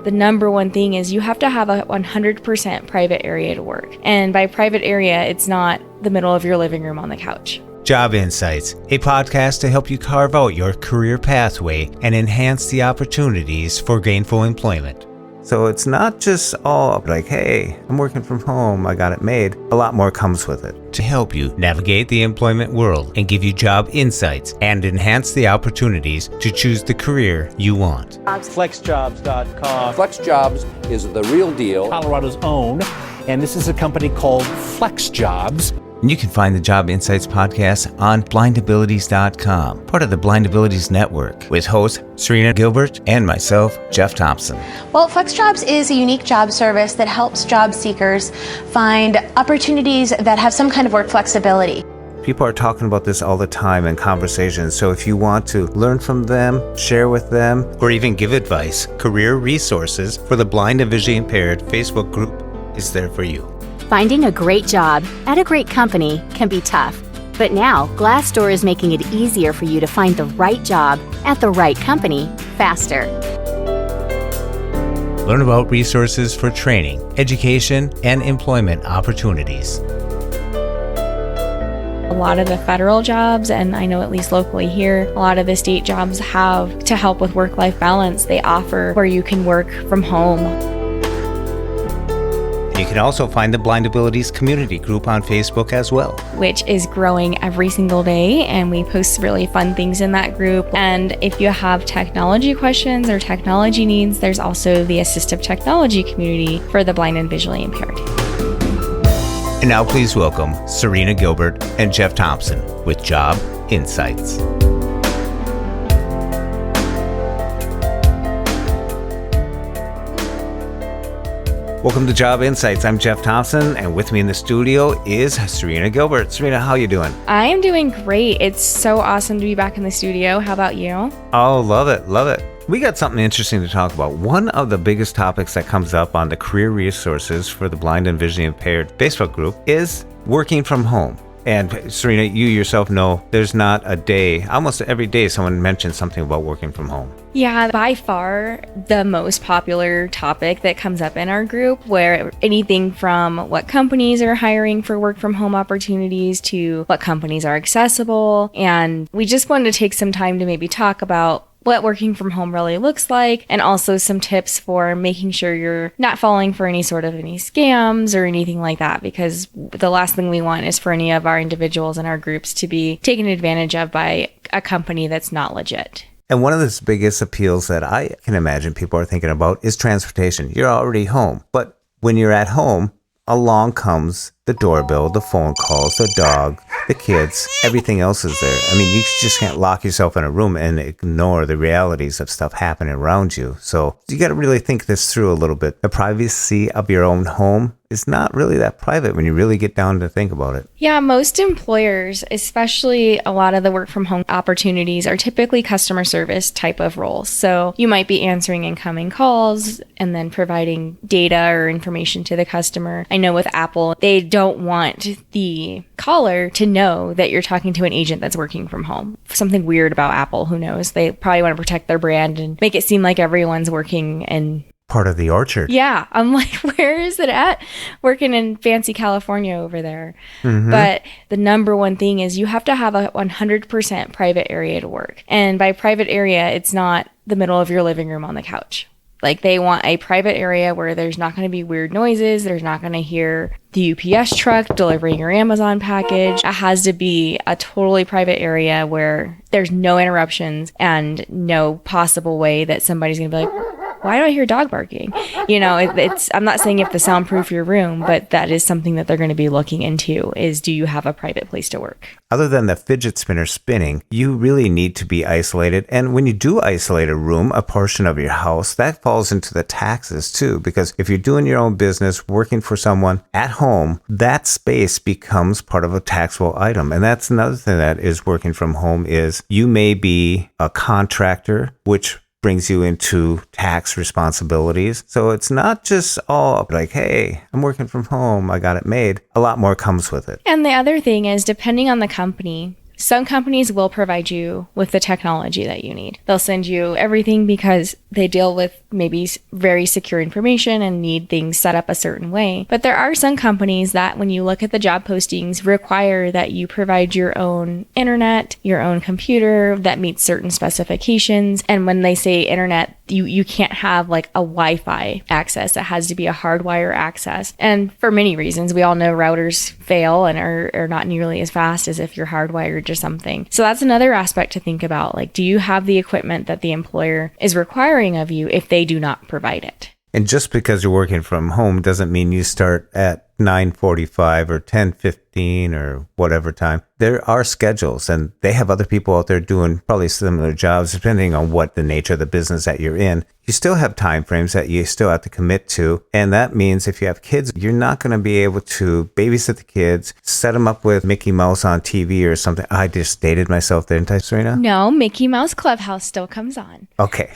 the number one thing is you have to have a 100% private area to work. And by private area, it's not the middle of your living room on the couch. Job Insights, a podcast to help you carve out your career pathway and enhance the opportunities for gainful employment. So it's not just all like, hey, I'm working from home, I got it made. A lot more comes with it. To help you navigate the employment world and give you job insights and enhance the opportunities to choose the career you want. FlexJobs.com. FlexJobs is the real deal. Colorado's own. And this is a company called FlexJobs. And you can find the Job Insights podcast on blindabilities.com, part of the Blind Abilities Network, with host Serena Gilbert and myself, Jeff Thompson. Well, FlexJobs is a unique job service that helps job seekers find opportunities that have some kind of work flexibility. People are talking about this all the time in conversations, so if you want to learn from them, share with them, or even give advice, Career Resources for the Blind and Visually Impaired Facebook group is there for you. Finding a great job at a great company can be tough, but now Glassdoor is making it easier for you to find the right job at the right company faster. Learn about resources for training, education, and employment opportunities. A lot of the federal jobs, and I know at least locally here, a lot of the state jobs have, to help with work-life balance, they offer where you can work from home. You can also find the Blind Abilities community group on Facebook as well, which is growing every single day, and we post really fun things in that group. And if you have technology questions or technology needs, there's also the assistive technology community for the blind and visually impaired. And now please welcome Serena Gilbert and Jeff Thompson with Job Insights. Welcome to Job Insights. I'm Jeff Thompson, and with me in the studio is Serena Gilbert. Serena, how you doing? I am doing great. It's so awesome to be back in the studio. How about you? Oh, love it, love it. We got something interesting to talk about. One of the biggest topics that comes up on the Career Resources for the Blind and Visually Impaired Facebook group is working from home. And Serena, you yourself know there's not a day, almost every day someone mentions something about working from home. Yeah, by far the most popular topic that comes up in our group, where anything from what companies are hiring for work from home opportunities to what companies are accessible. And we just wanted to take some time to maybe talk about what working from home really looks like, and also some tips for making sure you're not falling for any scams or anything like that, because the last thing we want is for any of our individuals in our groups to be taken advantage of by a company that's not legit. And one of the biggest appeals that I can imagine people are thinking about is transportation. You're already home, but when you're at home, along comes the doorbell, the phone calls, the dog, the kids, everything else is there. I mean, you just can't lock yourself in a room and ignore the realities of stuff happening around you. So you got to really think this through a little bit. The privacy of your own home is not really that private when you really get down to think about it. Yeah, most employers, especially a lot of the work from home opportunities, are typically customer service type of roles. So you might be answering incoming calls and then providing data or information to the customer. I know with Apple, they don't want the caller to know that you're talking to an agent that's working from home. Something weird about Apple, who knows? They probably want to protect their brand and make it seem like everyone's working in part of the orchard. Yeah. I'm like, where is it at? Working in fancy California over there. Mm-hmm. But the number one thing is you have to have a 100% private area to work. And by private area, it's not the middle of your living room on the couch. Like, they want a private area where there's not going to be weird noises. There's not going to hear the UPS truck delivering your Amazon package. It has to be a totally private area where there's no interruptions and no possible way that somebody's going to be like, why do I hear dog barking? You know, it's, I'm not saying you have to soundproof your room, but that is something that they're going to be looking into, is do you have a private place to work? Other than the fidget spinner spinning, you really need to be isolated. And when you do isolate a room, a portion of your house, that falls into the taxes too. Because if you're doing your own business, working for someone at home, that space becomes part of a taxable item. And that's another thing that is working from home, is you may be a contractor, which brings you into tax responsibilities. So it's not just all like, hey, I'm working from home, I got it made. A lot more comes with it. And the other thing is, depending on the company, Some companies will provide you with the technology that you need. They'll send you everything because they deal with maybe very secure information and need things set up a certain way. But there are some companies that, when you look at the job postings, require that you provide your own internet, your own computer that meets certain specifications. And when they say internet, you can't have like a Wi-Fi access. It has to be a hardwire access. And for many reasons, we all know routers fail and are not nearly as fast as if you're hardwired to something. So that's another aspect to think about. Like, do you have the equipment that the employer is requiring of you if they do not provide it? And just because you're working from home doesn't mean you start at 9:45 or 10:15 or whatever time. There are schedules, and they have other people out there doing probably similar jobs, depending on what the nature of the business that you're in. You still have time frames that you still have to commit to. And that means if you have kids, you're not going to be able to babysit the kids, set them up with Mickey Mouse on TV or something. I just dated myself, didn't I, Serena? No, Mickey Mouse Clubhouse still comes on. Okay.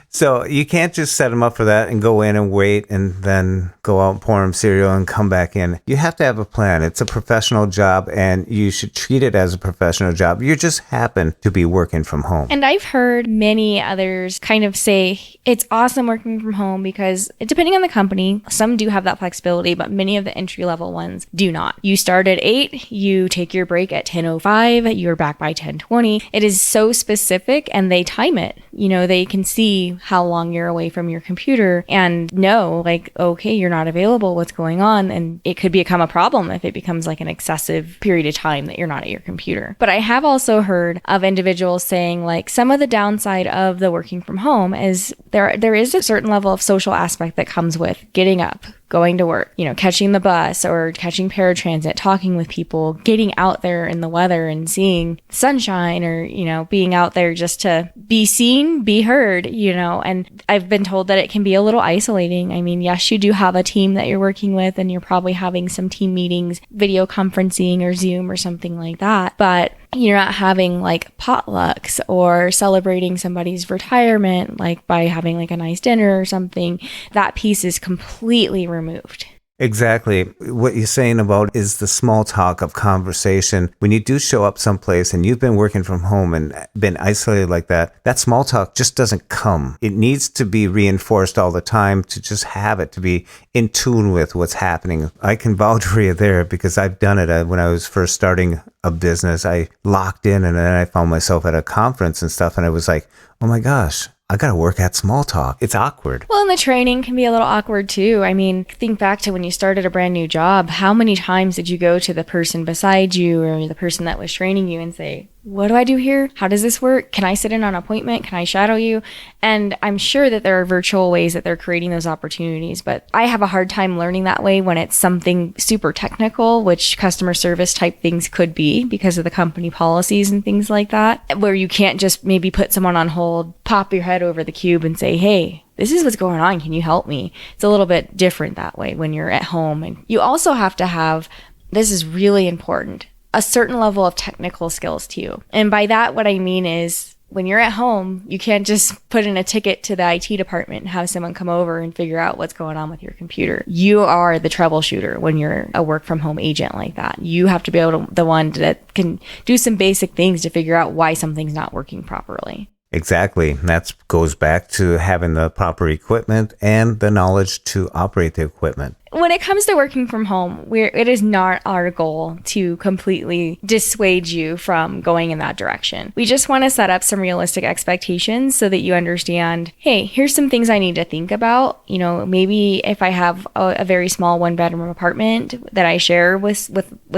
So you can't just set them up for that and go in and wait and then go out and pour them cereal and come back in. You have to have a plan. It's a professional job, and you should treat it as a professional job. You just happen to be working from home. And I've heard many others kind of say it's awesome working from home because, depending on the company, some do have that flexibility, but many of the entry-level ones do not. You start at 8, you take your break at 10:05, you're back by 10:20. It is so specific, and they time it. You know, they can see how long you're away from your computer and know, like, okay, you're not available, what's going on? And it could become a problem if it becomes like an excessive period of time that you're not at your computer. But I have also heard of individuals saying, like, some of the downside of the working from home is there is a certain level of social aspect that comes with getting up, going to work, you know, catching the bus or catching paratransit, talking with people, getting out there in the weather and seeing sunshine, or, you know, being out there just to be seen, be heard, you know. And I've been told that it can be a little isolating. I mean, yes, you do have a team that you're working with, and you're probably having some team meetings, video conferencing or Zoom or something like that, but you're not having like potlucks or celebrating somebody's retirement, like by having like a nice dinner or something. That piece is completely removed. Exactly. What you're saying about is the small talk of conversation. When you do show up someplace and you've been working from home and been isolated like that, that small talk just doesn't come. It needs to be reinforced all the time to just have it, to be in tune with what's happening. I can vouch for you there because I've done it. When I was first starting a business, I locked in, and then I found myself at a conference and stuff, and I was like, oh my gosh, I got to work at small talk. It's awkward. Well, and the training can be a little awkward too. I mean, think back to when you started a brand new job. How many times did you go to the person beside you or the person that was training you and say, what do I do here? How does this work? Can I sit in on an appointment? Can I shadow you? And I'm sure that there are virtual ways that they're creating those opportunities, but I have a hard time learning that way when it's something super technical, which customer service type things could be because of the company policies and things like that, where you can't just maybe put someone on hold, pop your head over the cube and say, hey, this is what's going on. Can you help me? It's a little bit different that way when you're at home. And you also have to have, this is really important, a certain level of technical skills too. And by that, what I mean is, when you're at home, you can't just put in a ticket to the IT department and have someone come over and figure out what's going on with your computer. You are the troubleshooter when you're a work from home agent like that. You have to be able to, the one that can do some basic things to figure out why something's not working properly. Exactly. That goes back to having the proper equipment and the knowledge to operate the equipment. When it comes to working from home, it is not our goal to completely dissuade you from going in that direction. We just want to set up some realistic expectations so that you understand, hey, here's some things I need to think about. You know, maybe if I have a very small 1-bedroom apartment that I share with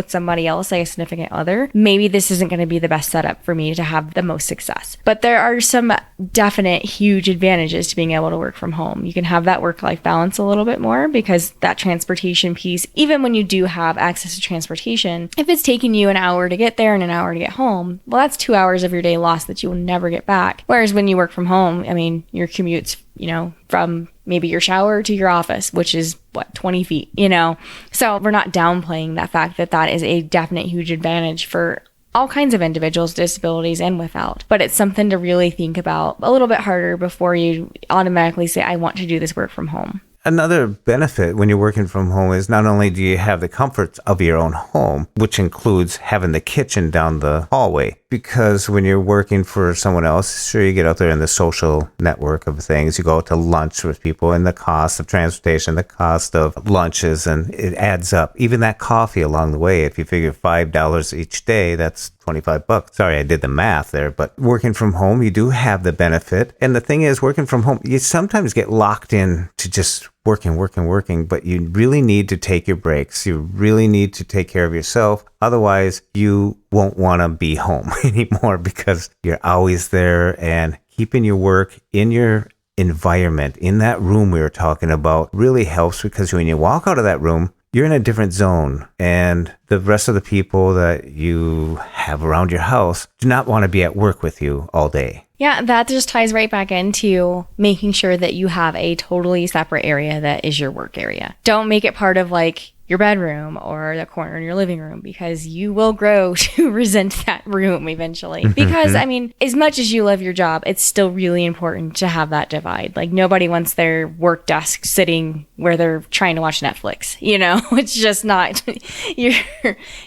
somebody else, like a significant other, maybe this isn't going to be the best setup for me to have the most success. But there are some definite huge advantages to being able to work from home. You can have that work-life balance a little bit more because that transportation piece, even when you do have access to transportation, if it's taking you an hour to get there and an hour to get home, well, that's 2 hours of your day lost that you will never get back. Whereas when you work from home, I mean, your commute's, you know, from maybe your shower to your office, which is 20 feet, you know? So we're not downplaying that fact that that is a definite huge advantage for all kinds of individuals, disabilities and without. But it's something to really think about a little bit harder before you automatically say, I want to do this work from home. another benefit when you're working from home is not only do you have the comforts of your own home, which includes having the kitchen down the hallway, because when you're working for someone else, sure, you get out there in the social network of things. You go out to lunch with people, and the cost of transportation, the cost of lunches, and it adds up. Even that coffee along the way, if you figure $5 each day, that's $25. Sorry, I did the math there, but working from home, you do have the benefit. And the thing is, working from home, you sometimes get locked in to just working, but you really need to take your breaks. You really need to take care of yourself. Otherwise, you won't want to be home anymore because you're always there, and keeping your work in your environment, in that room we were talking about, really helps, because when you walk out of that room, you're in a different zone, and the rest of the people that you have around your house do not want to be at work with you all day. Yeah, that just ties right back into making sure that you have a totally separate area that is your work area. Don't make it part of like your bedroom or the corner in your living room, because you will grow to resent that room eventually. Because, I mean, as much as you love your job, it's still really important to have that divide. Like, nobody wants their work desk sitting where they're trying to watch Netflix. You know, it's just not,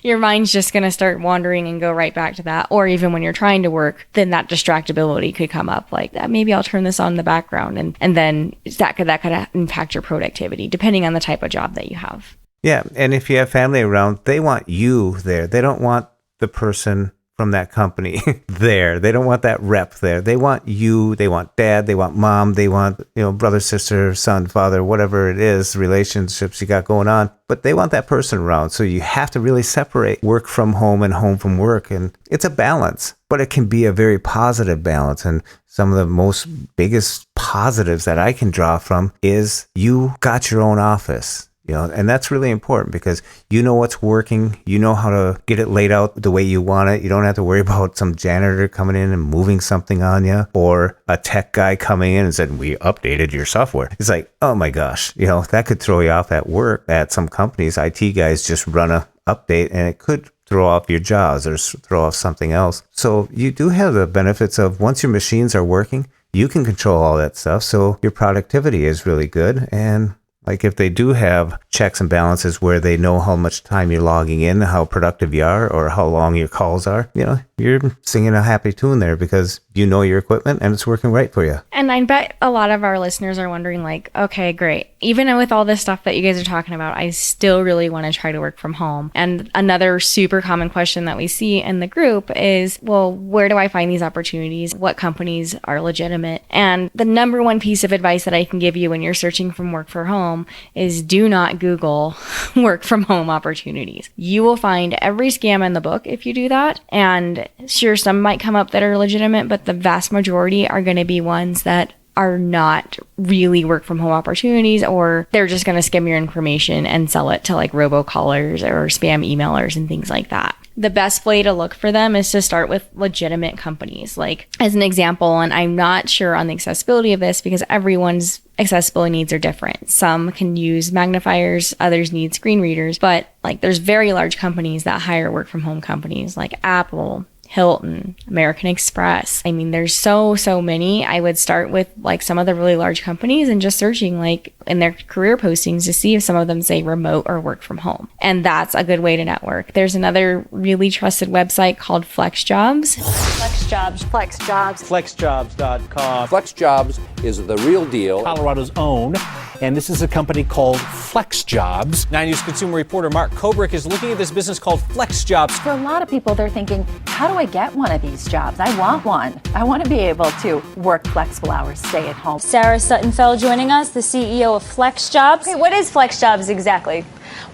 your mind's just going to start wandering and go right back to that. Or even when you're trying to work, then that distractibility could come up, like that. Maybe I'll turn this on in the background, and then that could impact your productivity, depending on the type of job that you have. Yeah, and if you have family around, they want you there. They don't want the person from that company there. They don't want that rep there. They want you. They want dad. They want mom. They want, brother, sister, son, father, whatever it is, relationships you got going on. But they want that person around. So you have to really separate work from home and home from work. And it's a balance, but it can be a very positive balance. And some of the most biggest positives that I can draw from is you got your own office. And that's really important, because you know what's working. You know how to get it laid out the way you want it. You don't have to worry about some janitor coming in and moving something on you, or a tech guy coming in and said, we updated your software. It's like, oh my gosh, that could throw you off at work. At some companies, IT guys just run a update, and it could throw off your jobs or throw off something else. So you do have the benefits of, once your machines are working, you can control all that stuff. So your productivity is really good. And like, if they do have checks and balances where they know how much time you're logging in, how productive you are, or how long your calls are, you're singing a happy tune there, because you know your equipment and it's working right for you. And I bet a lot of our listeners are wondering, like, okay, great. Even with all this stuff that you guys are talking about, I still really want to try to work from home. And another super common question that we see in the group is, well, where do I find these opportunities? What companies are legitimate? And the number one piece of advice that I can give you when you're searching for work from home is, do not Google work from home opportunities. You will find every scam in the book if you do that. And sure, some might come up that are legitimate, but the vast majority are going to be ones that are not really work from home opportunities, or they're just going to skim your information and sell it to like robocallers or spam emailers and things like that. The best way to look for them is to start with legitimate companies. Like, as an example, and I'm not sure on the accessibility of this because everyone's accessibility needs are different. Some can use magnifiers, others need screen readers, but like, there's very large companies that hire work from home companies like Apple, Hilton, American Express. I mean, there's so many. I would start with like some of the really large companies and just searching like in their career postings to see if some of them say remote or work from home. And that's a good way to network. There's another really trusted website called FlexJobs. FlexJobs.com. FlexJobs is the real deal. Colorado's own. And this is a company called FlexJobs. 9 News consumer reporter Mark Kobrick is looking at this business called FlexJobs. For a lot of people, they're thinking, how do I get one of these jobs? I want one. I want to be able to work flexible hours, stay at home. Sarah Suttonfeld joining us, the CEO of FlexJobs. Okay, what is FlexJobs exactly?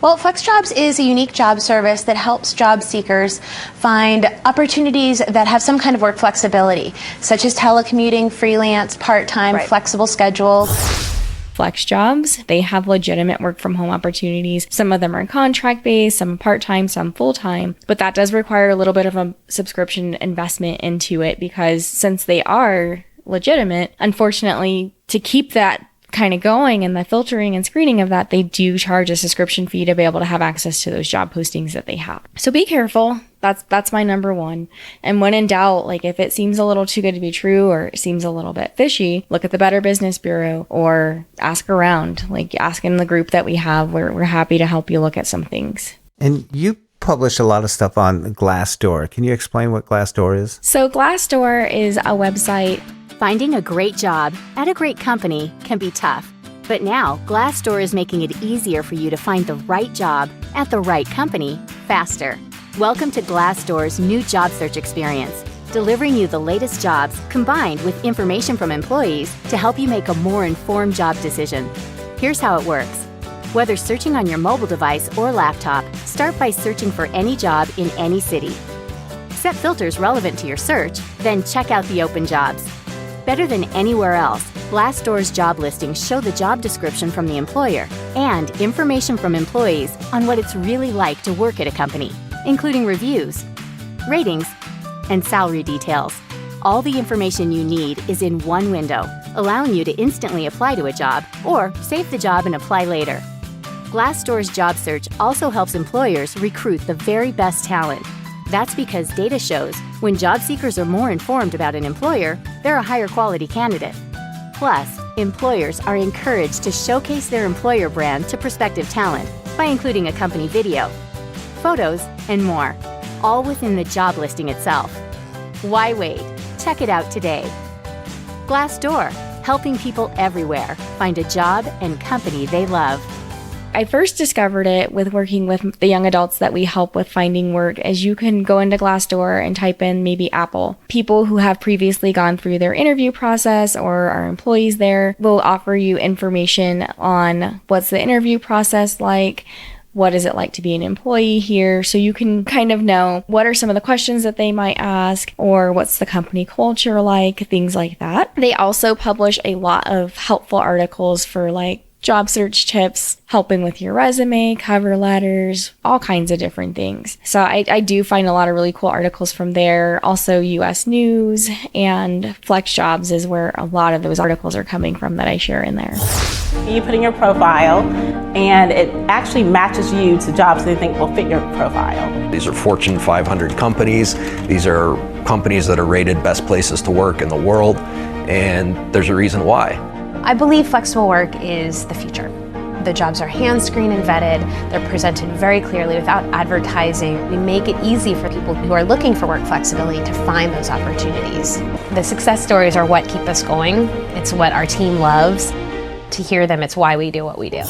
Well, FlexJobs is a unique job service that helps job seekers find opportunities that have some kind of work flexibility, such as telecommuting, freelance, part-time, flexible schedules. FlexJobs, they have legitimate work from home opportunities. Some of them are contract based, some part-time, some full-time, but that does require a little bit of a subscription investment into it, because since they are legitimate, unfortunately, to keep that kind of going and the filtering and screening of that, they do charge a subscription fee to be able to have access to those job postings that they have. So be careful. That's my number one. And when in doubt, like if it seems a little too good to be true or it seems a little bit fishy, look at the Better Business Bureau or ask around, like ask in the group that we have. We're happy to help you look at some things. And you publish a lot of stuff on Glassdoor. Can you explain what Glassdoor is? So Glassdoor is a website. Finding a great job at a great company can be tough. But now, Glassdoor is making it easier for you to find the right job at the right company faster. Welcome to Glassdoor's new job search experience, delivering you the latest jobs combined with information from employees to help you make a more informed job decision. Here's how it works. Whether searching on your mobile device or laptop, start by searching for any job in any city. Set filters relevant to your search, then check out the open jobs. Better than anywhere else, Glassdoor's job listings show the job description from the employer and information from employees on what it's really like to work at a company, including reviews, ratings, and salary details. All the information you need is in one window, allowing you to instantly apply to a job or save the job and apply later. Glassdoor's job search also helps employers recruit the very best talent. That's because data shows when job seekers are more informed about an employer, they're a higher quality candidate. Plus, employers are encouraged to showcase their employer brand to prospective talent by including a company video, photos, and more, all within the job listing itself. Why wait? Check it out today. Glassdoor, helping people everywhere find a job and company they love. I first discovered it with working with the young adults that we help with finding work, as you can go into Glassdoor and type in maybe Apple. People who have previously gone through their interview process or are employees there will offer you information on what's the interview process like, what is it like to be an employee here, so you can kind of know what are some of the questions that they might ask or what's the company culture like, things like that. They also publish a lot of helpful articles for like job search tips, helping with your resume, cover letters, all kinds of different things. So I do find a lot of really cool articles from there. Also US News and Flex Jobs is where a lot of those articles are coming from that I share in there. You put in your profile and it actually matches you to jobs they think will fit your profile. These are Fortune 500 companies. These are companies that are rated best places to work in the world, and there's a reason why. I believe flexible work is the future. The jobs are hand screened and vetted. They're presented very clearly without advertising. We make it easy for people who are looking for work flexibility to find those opportunities. The success stories are what keep us going. It's what our team loves. To hear them, it's why we do what we do.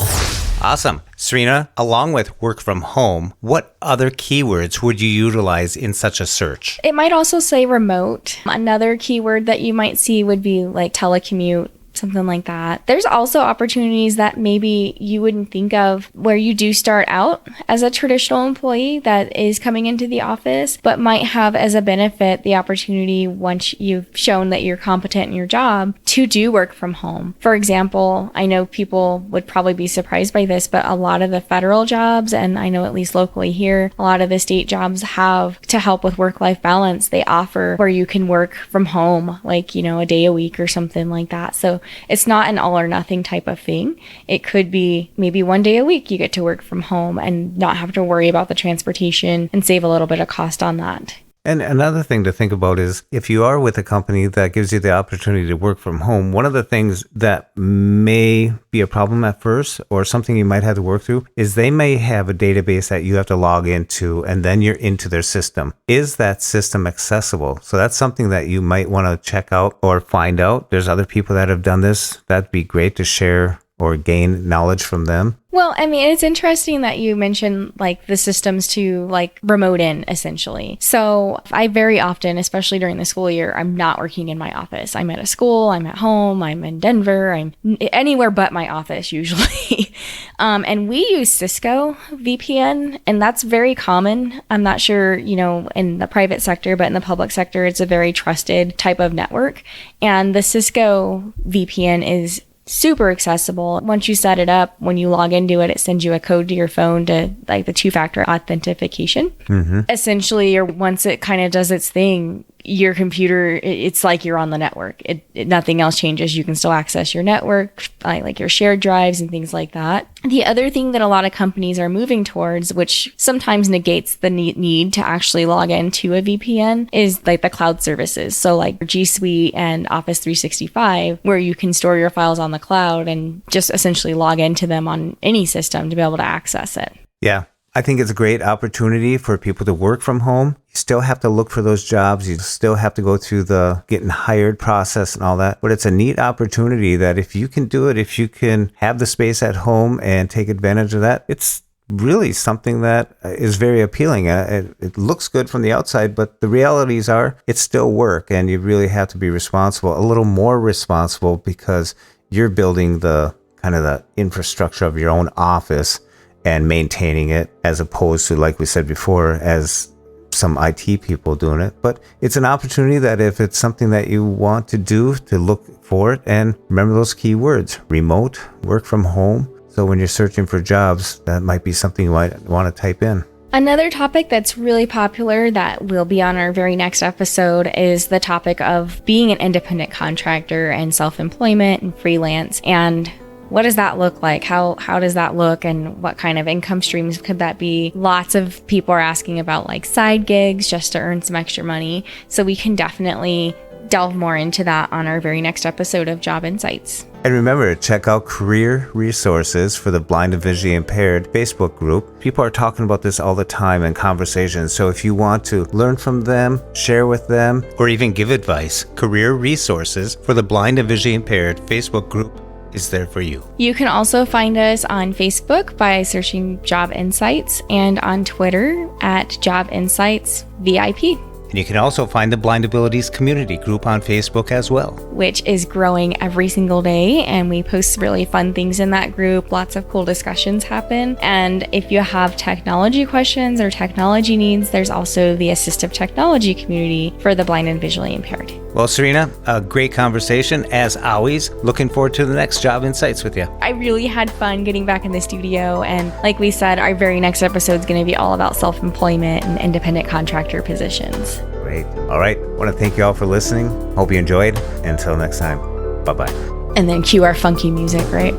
Awesome. Serena, along with work from home, what other keywords would you utilize in such a search? It might also say remote. Another keyword that you might see would be like telecommute, something like that. There's also opportunities that maybe you wouldn't think of where you do start out as a traditional employee that is coming into the office, but might have as a benefit the opportunity, once you've shown that you're competent in your job, to do work from home. For example, I know people would probably be surprised by this, but a lot of the federal jobs, and I know at least locally here, a lot of the state jobs have, to help with work-life balance, they offer where you can work from home, like, a day a week or something like that. So it's not an all or nothing type of thing. It could be maybe one day a week you get to work from home and not have to worry about the transportation and save a little bit of cost on that. And another thing to think about is if you are with a company that gives you the opportunity to work from home, one of the things that may be a problem at first or something you might have to work through is they may have a database that you have to log into and then you're into their system. Is that system accessible? So that's something that you might want to check out or find out. There's other people that have done this. That'd be great to share or gain knowledge from them. Well, I mean, it's interesting that you mentioned like the systems to like remote in essentially. So I very often, especially during the school year, I'm not working in my office. I'm at a school, I'm at home, I'm in Denver, I'm anywhere but my office usually. And we use Cisco VPN, and that's very common. I'm not sure, in the private sector, but in the public sector, it's a very trusted type of network. And the Cisco VPN is super accessible. Once you set it up, when you log into it, it sends you a code to your phone to like the two-factor authentication. Mm-hmm. Essentially, once it kind of does its thing, your computer, it's like you're on the network. Nothing else changes. You can still access your network, like your shared drives and things like that. The other thing that a lot of companies are moving towards, which sometimes negates the need to actually log into a VPN, is like the cloud services. So like G Suite and Office 365, where you can store your files on the cloud and just essentially log into them on any system to be able to access it. Yeah. I think it's a great opportunity for people to work from home. You still have to look for those jobs. You still have to go through the getting hired process and all that. But it's a neat opportunity that if you can do it, if you can have the space at home and take advantage of that, it's really something that is very appealing. It looks good from the outside, but the realities are it's still work, and you really have to be responsible, a little more responsible, because you're building the kind of the infrastructure of your own office and maintaining it, as opposed to, like we said before, as some IT people doing it. But it's an opportunity that if it's something that you want to do, to look for it. And remember those key words: remote, work from home. So when you're searching for jobs, that might be something you might want to type in. Another topic that's really popular that will be on our very next episode is the topic of being an independent contractor and self-employment and freelance. And what does that look like? How does that look, and what kind of income streams could that be? Lots of people are asking about like side gigs just to earn some extra money. So we can definitely delve more into that on our very next episode of Job Insights. And remember, check out career resources for the blind and visually impaired Facebook group. People are talking about this all the time in conversations. So if you want to learn from them, share with them, or even give advice, career resources for the blind and visually impaired Facebook group is there for you. You can also find us on Facebook by searching Job Insights, and on Twitter at Job Insights VIP. And you can also find the Blind Abilities community group on Facebook as well, which is growing every single day, and we post really fun things in that group. Lots of cool discussions happen. And if you have technology questions or technology needs, there's also the assistive technology community for the blind and visually impaired. Well, Serena, a great conversation as always. Looking forward to the next Job Insights with you. I really had fun getting back in the studio, and like we said, our very next episode is going to be all about self-employment and independent contractor positions. Great. All right. I want to thank you all for listening. Hope you enjoyed. Until next time. Bye-bye. And then cue our funky music, right?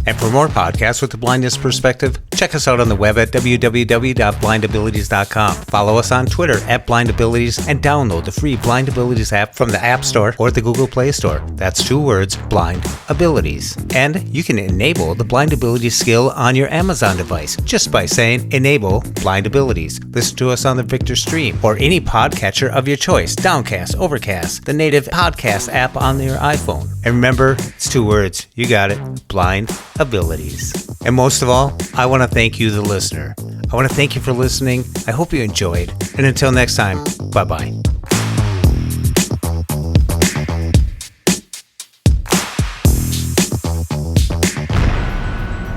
And for more podcasts with the blindness perspective, check us out on the web at www.blindabilities.com. Follow us on Twitter at blindabilities, and download the free Blind Abilities app from the App Store or the Google Play Store. That's 2 words, Blind Abilities. And you can enable the Blind Abilities skill on your Amazon device just by saying Enable Blind Abilities. Listen to us on the Victor Stream or any podcatcher of your choice, Downcast, Overcast, the native podcast app on your iPhone. And remember, it's 2 words. You got it. Blind Abilities. And most of all, I want to thank you, the listener. I want to thank you for listening. I hope you enjoyed. And until next time, bye-bye.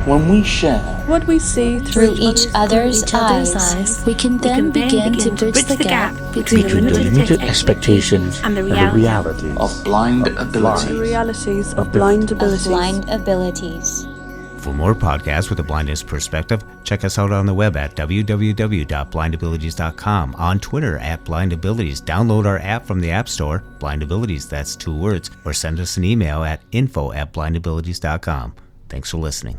When we share what we see through each other's eyes, we can then begin to bridge the gap between the limited expectations and the realities of blind abilities. The realities of blind abilities. For more podcasts with a blindness perspective, check us out on the web at www.blindabilities.com, on Twitter at blindabilities. Download our app from the App Store, Blind Abilities, that's 2 words, or send us an email at info@blindabilities.com. Thanks for listening.